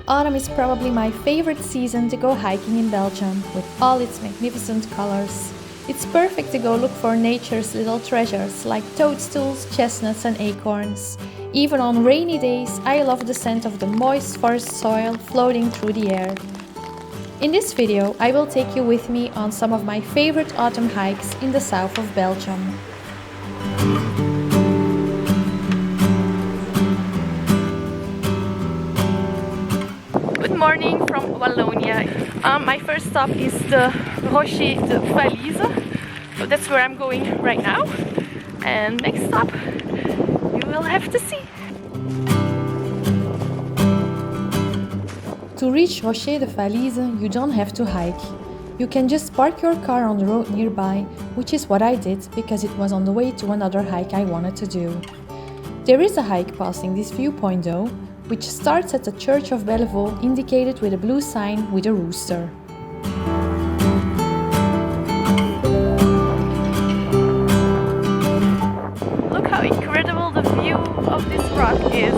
autumn is probably my favorite season to go hiking in Belgium, with all its magnificent colors. It's perfect to go look for nature's little treasures like toadstools, chestnuts and acorns. Even on rainy days, I love the scent of the moist forest soil floating through the air. In this video, I will take you with me on some of my favorite autumn hikes in the south of Belgium. Good morning from Wallonia. My first stop is the Rocher de Falize. So that's where I'm going right now. And next stop, you will have to see. To reach Rocher de Falize, you don't have to hike. You can just park your car on the road nearby, which is what I did because it was on the way to another hike I wanted to do. There is a hike passing this viewpoint though, which starts at the Church of Belleville, indicated with a blue sign with a rooster. Look how incredible the view of this rock is.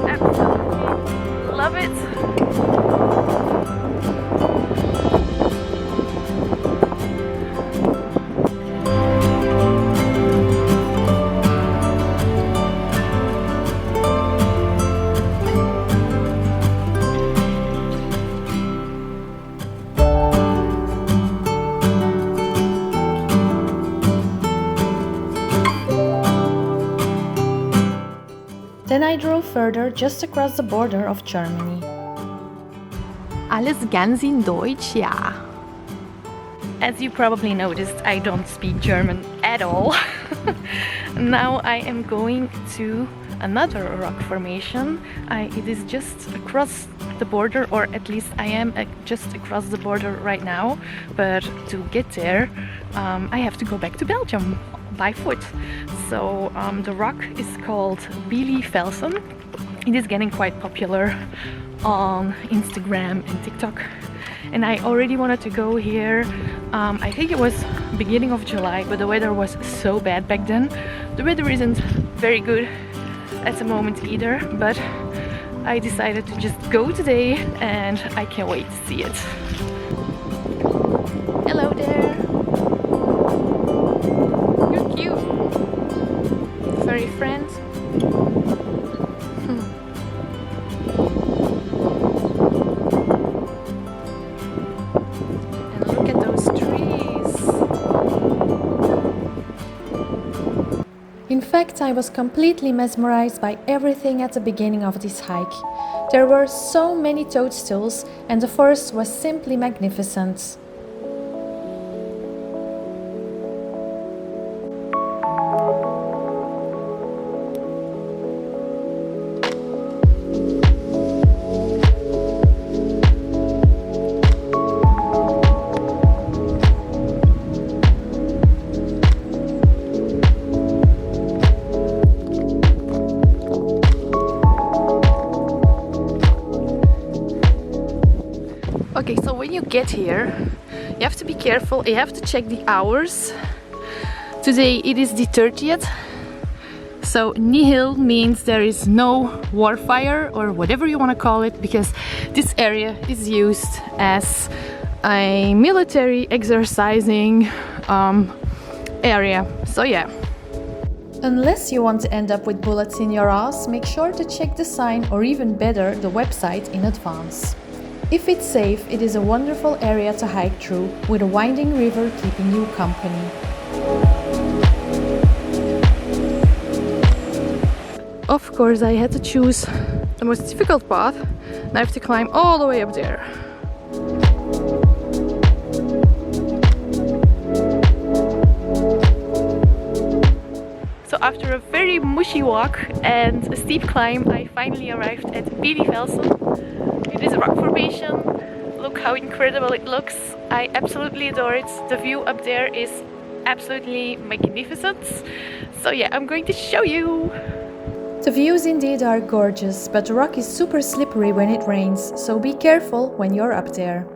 Absolutely love it. Then I drove further just across the border of Germany. Alles ganz in Deutsch, ja. As you probably noticed, I don't speak German at all. Now I am going to another rock formation. It is just across the border, or at least I am just across the border right now. But to get there, I have to go back to Belgium by foot. So the rock is called Bieley Felsen. It is getting quite popular on Instagram and TikTok, and I already wanted to go here. I think it was beginning of July, but the weather was so bad back then. The weather isn't very good at the moment either, but I decided to just go today and I can't wait to see it. Hello there! You're cute! Furry friend. And look at those trees. In fact, I was completely mesmerized by everything at the beginning of this hike. There were so many toadstools and the forest was simply magnificent. Okay, so when you get here, you have to be careful, you have to check the hours. Today it is the 30th, so nihil means there is no war fire or whatever you want to call it, because this area is used as a military exercising area, so yeah. Unless you want to end up with bullets in your ass, make sure to check the sign, or even better, the website in advance. If it's safe, it is a wonderful area to hike through, with a winding river keeping you company. Of course, I had to choose the most difficult path, and I have to climb all the way up there. So after a very mushy walk and a steep climb, I finally arrived at Bieley Felsen. It is a rock formation. Look how incredible it looks. I absolutely adore it. The view up there is absolutely magnificent. So yeah, I'm going to show you. The views indeed are gorgeous, but the rock is super slippery when it rains, so be careful when you're up there.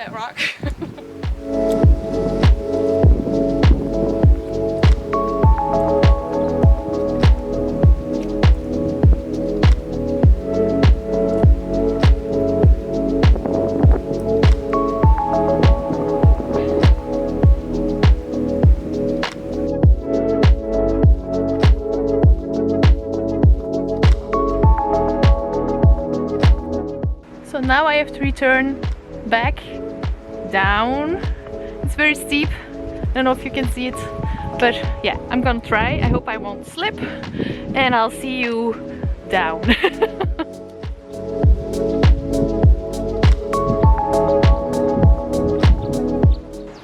that rock. So now I have to return back down. It's very steep. I don't know if you can see it, but yeah, I'm gonna try. I hope I won't slip, and I'll see you down.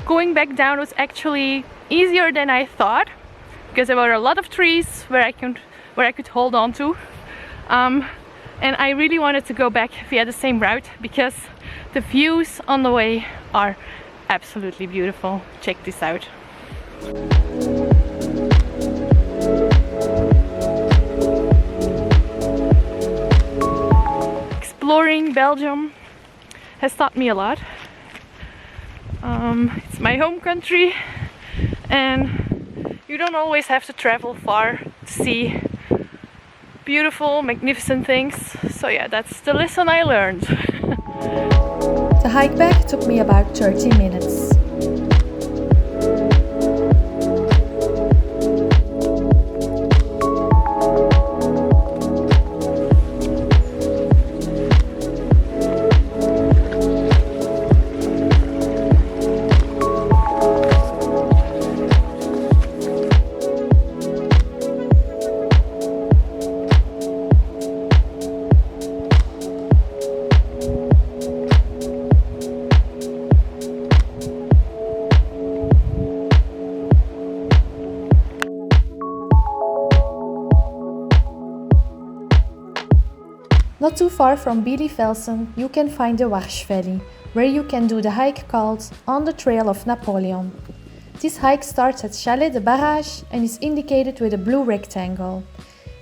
Going back down was actually easier than I thought, because there were a lot of trees where I could hold on to. And I really wanted to go back via the same route because the views on the way are absolutely beautiful. Check this out. Exploring Belgium has taught me a lot. It's my home country, and you don't always have to travel far to see beautiful, magnificent things. So yeah, that's the lesson I learned. The hike back took me about 30 minutes. Not too far from Bieley Felsen, you can find the Warche Valley, where you can do the hike called On the Trail of Napoleon. This hike starts at Chalet de Barrage and is indicated with a blue rectangle.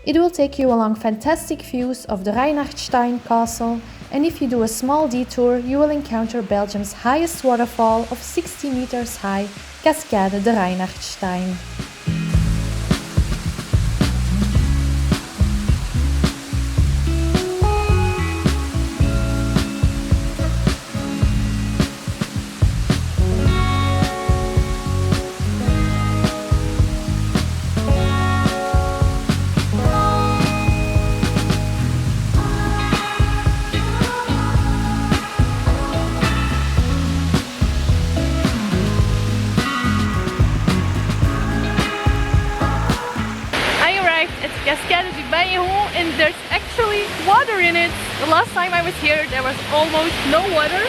It will take you along fantastic views of the Reinhardtstein castle, and if you do a small detour, you will encounter Belgium's highest waterfall of 60 meters high, Cascades de Reinhardtstein. And there's actually water in it. The last time I was here there was almost no water.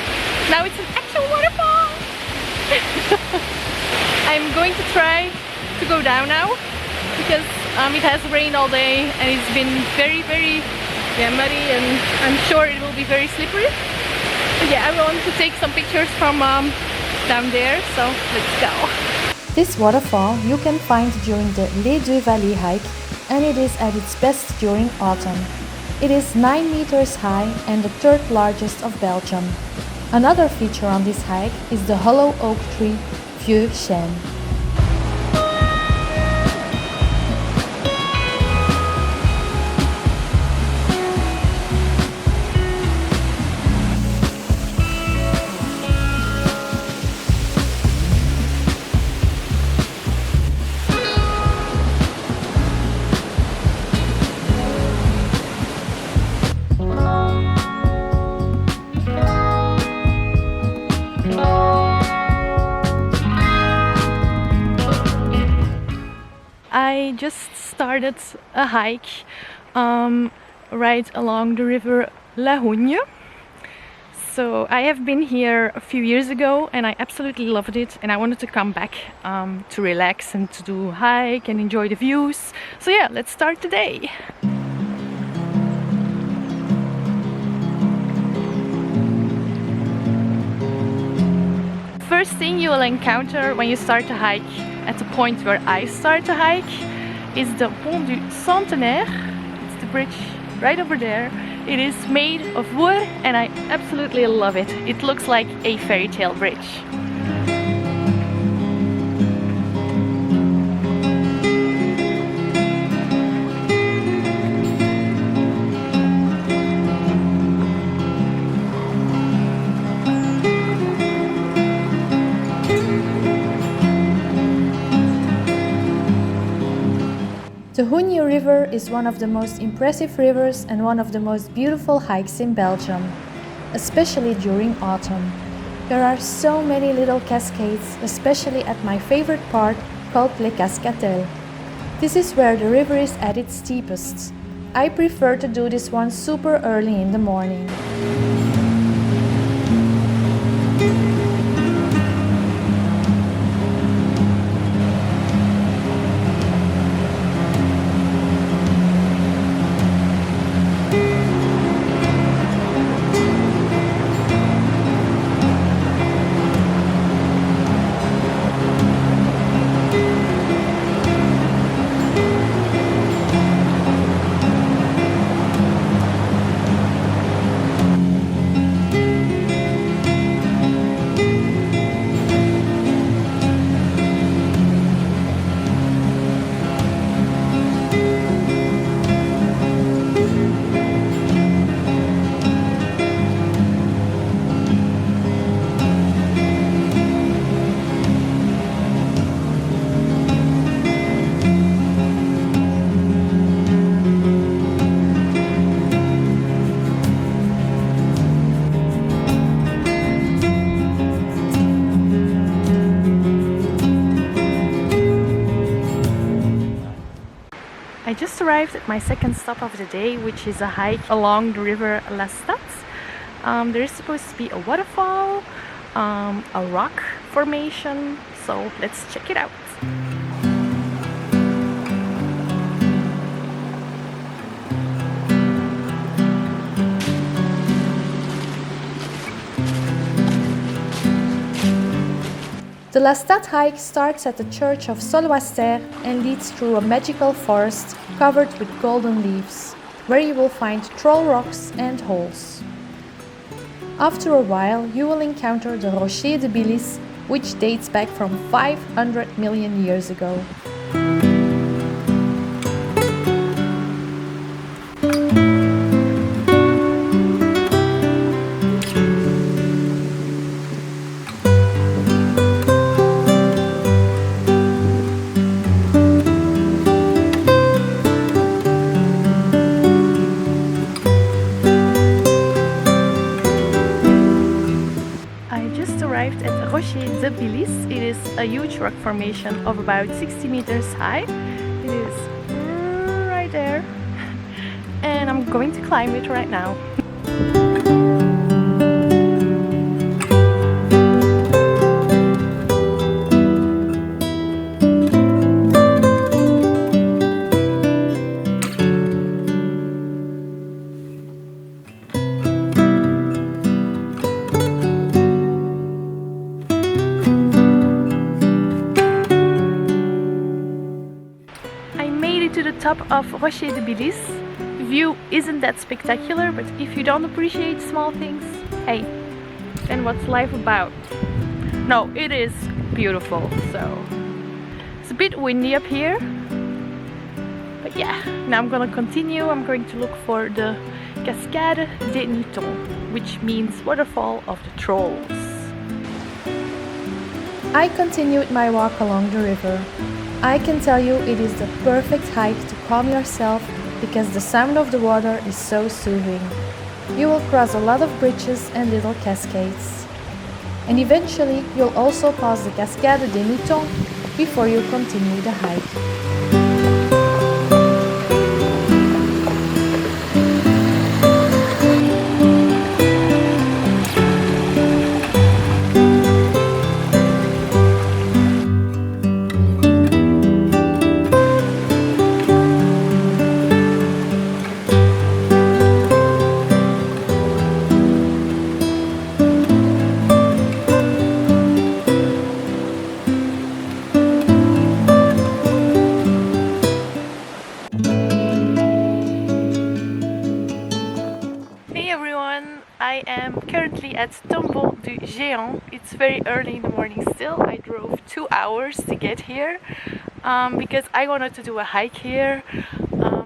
Now it's an actual waterfall. I'm going to try to go down now because it has rained all day and it's been very muddy, and I'm sure it will be very slippery. But yeah, I want to take some pictures from down there, so let's go. This waterfall you can find during the Deux Vallées hike, and it is at its best during autumn. It is 9 meters high and the third largest of Belgium. Another feature on this hike is the hollow oak tree, Vieux Chêne. I just started a hike right along the river Hoëgne. So I have been here a few years ago and I absolutely loved it, and I wanted to come back to relax and to do a hike and enjoy the views. So yeah, let's start the day. First thing you will encounter when you start to hike at the point where I start to hike is the Pont du Centenaire. It's the bridge right over there, It is made of wood and I absolutely love it. It looks like a fairy tale bridge. The Hoëgne River is one of the most impressive rivers and one of the most beautiful hikes in Belgium, especially during autumn. There are so many little cascades, especially at my favorite part called Les Cascades. This is where the river is at its steepest. I prefer to do this one super early in the morning. I just arrived at my second stop of the day, which is a hike along the river Statte. There is supposed to be a waterfall, a rock formation, so let's check it out. The La Statte hike starts at the church of Solwastère and leads through a magical forest covered with golden leaves, where you will find troll rocks and holes. After a while, you will encounter the Rocher de Falize, which dates back from 500 million years ago. At Rocher de Falize. It is a huge rock formation of about 60 meters high. It is right there and I'm going to climb it right now. To the top of Rocher de Falize. The view isn't that spectacular, but if you don't appreciate small things, hey, then what's life about? No, it is beautiful. So it's a bit windy up here, but yeah, now I'm gonna continue. I'm going to look for the Cascade des Nutons, which means waterfall of the trolls. I continued my walk along the river. I can tell you it is the perfect hike to calm yourself because the sound of the water is so soothing. You will cross a lot of bridges and little cascades. And eventually you'll also pass the Cascade des Nutons before you continue the hike. at Tombeau du Géant. It's very early in the morning still. I drove 2 hours to get here because I wanted to do a hike here.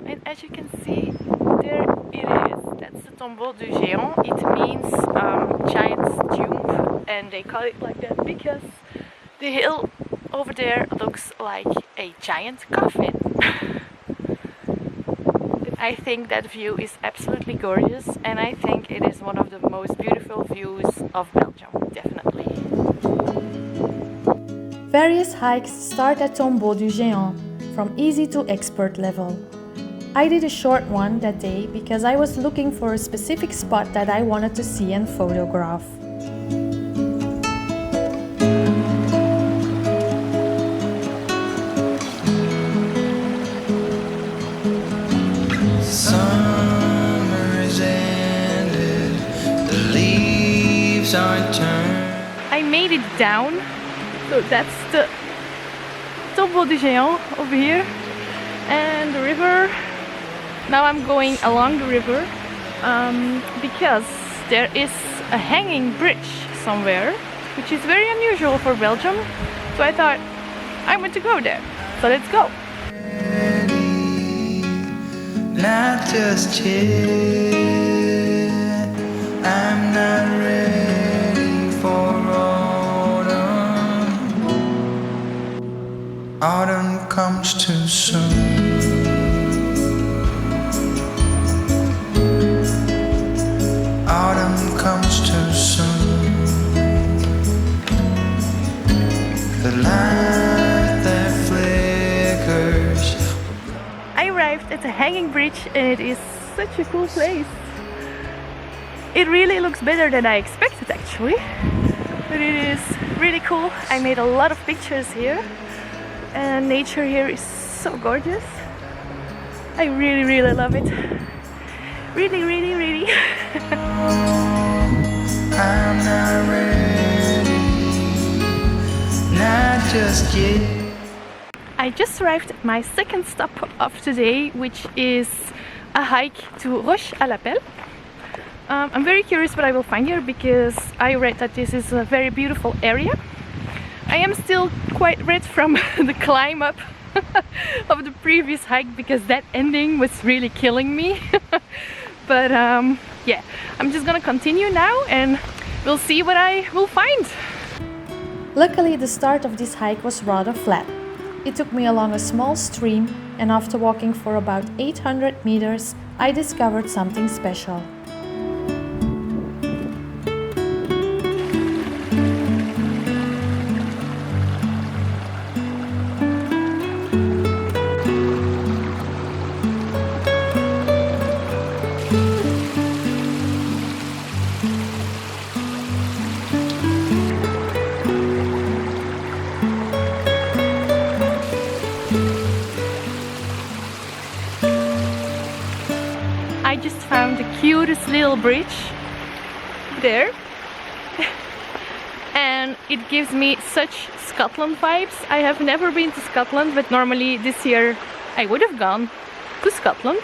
And as you can see, there it is. That's the Tombeau du Géant. It means giant's tomb, and they call it like that because the hill over there looks like a giant coffin. I think that view is absolutely gorgeous, and I think it is one of the most beautiful views of Belgium, definitely. Various hikes start at Tombeau du Géant, from easy to expert level. I did a short one that day because I was looking for a specific spot that I wanted to see and photograph. I made it down, so that's the Tombeau du Géant over here, and the river. Now I'm going along the river because there is a hanging bridge somewhere, which is very unusual for Belgium, so I thought I want to go there, so let's go. Not just yet, I'm not ready for autumn. Autumn comes too soon. Autumn comes too soon. The light that flickers. I arrived at the hanging bridge and it is such a cool place. It really looks better than I expected actually, but it is really cool. I made a lot of pictures here and nature here is so gorgeous. I really love it. Really. I'm not ready, not just yet. I just arrived at my second stop of today, which is a hike to Roche Lael. I'm very curious what I will find here because I read that this is a very beautiful area. I am still quite red from the climb up of the previous hike because that ending was really killing me. But yeah, I'm just gonna continue now and we'll see what I will find. Luckily, the start of this hike was rather flat. It took me along a small stream, and after walking for about 800 meters, I discovered something special. I just found the cutest little bridge there and it gives me such Scotland vibes. I have never been to Scotland, but normally this year I would have gone to Scotland,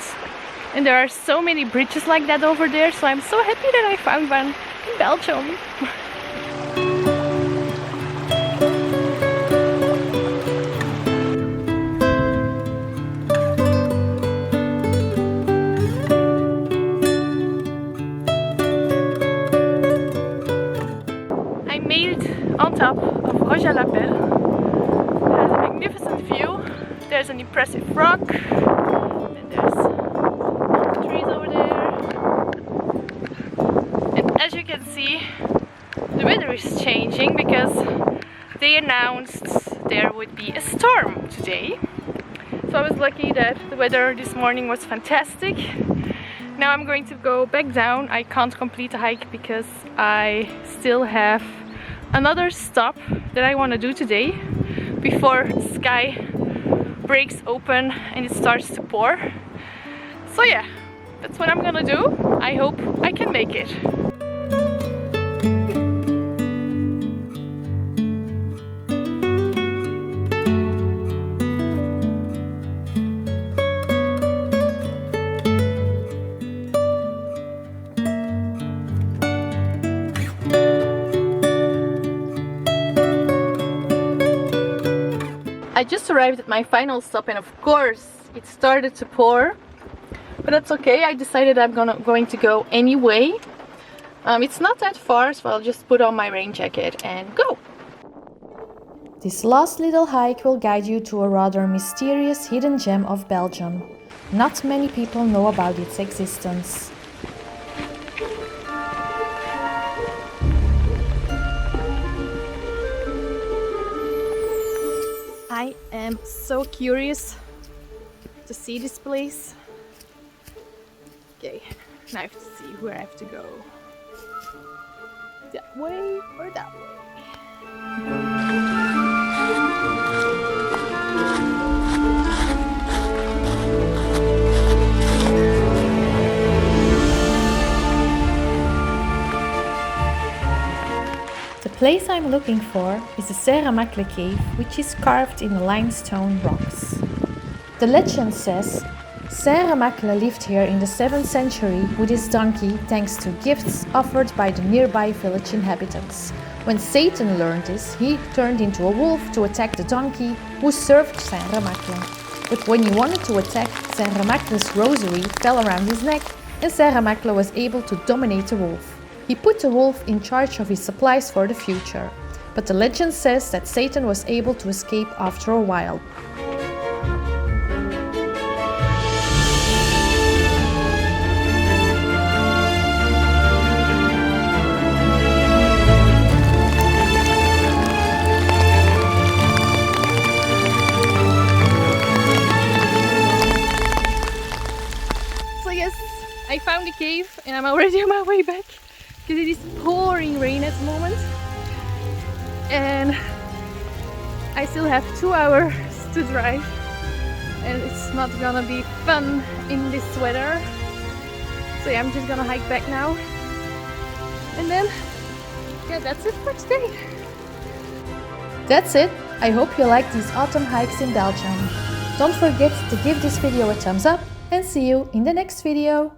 and there are so many bridges like that over there, so I'm so happy that I found one in Belgium. On top of Roche de Falize. It has a magnificent view. There's an impressive rock. And there's trees over there. And as you can see, the weather is changing because they announced there would be a storm today. So I was lucky that the weather this morning was fantastic. Now I'm going to go back down. I can't complete the hike because I still have another stop that I want to do today before the sky breaks open and it starts to pour. So yeah, that's what I'm gonna do. I hope I can make it. I just arrived at my final stop and of course it started to pour, but that's okay. I decided I'm going to go anyway. It's not that far, so I'll just put on my rain jacket and go. This last little hike will guide you to a rather mysterious hidden gem of Belgium. Not many people know about its existence. I am so curious to see this place. Okay, now I have to see where I have to go. That way or that way? The place I'm looking for is the Remacle cave, which is carved in the limestone rocks. The legend says Remacle lived here in the 7th century with his donkey thanks to gifts offered by the nearby village inhabitants. When Satan learned this, he turned into a wolf to attack the donkey who served Remacle. But when he wanted to attack, Remacle's rosary fell around his neck and Remacle was able to dominate the wolf. He put the wolf in charge of his supplies for the future, but the legend says that Satan was able to escape after a while. So yes, I found the cave and I'm already on my way back. Because it is pouring rain at the moment and I still have 2 hours to drive and it's not gonna be fun in this weather. So yeah, I'm just gonna hike back now and then yeah, that's it for today. That's it. I hope you like these autumn hikes in Belgium. Don't forget to give this video a thumbs up and see you in the next video.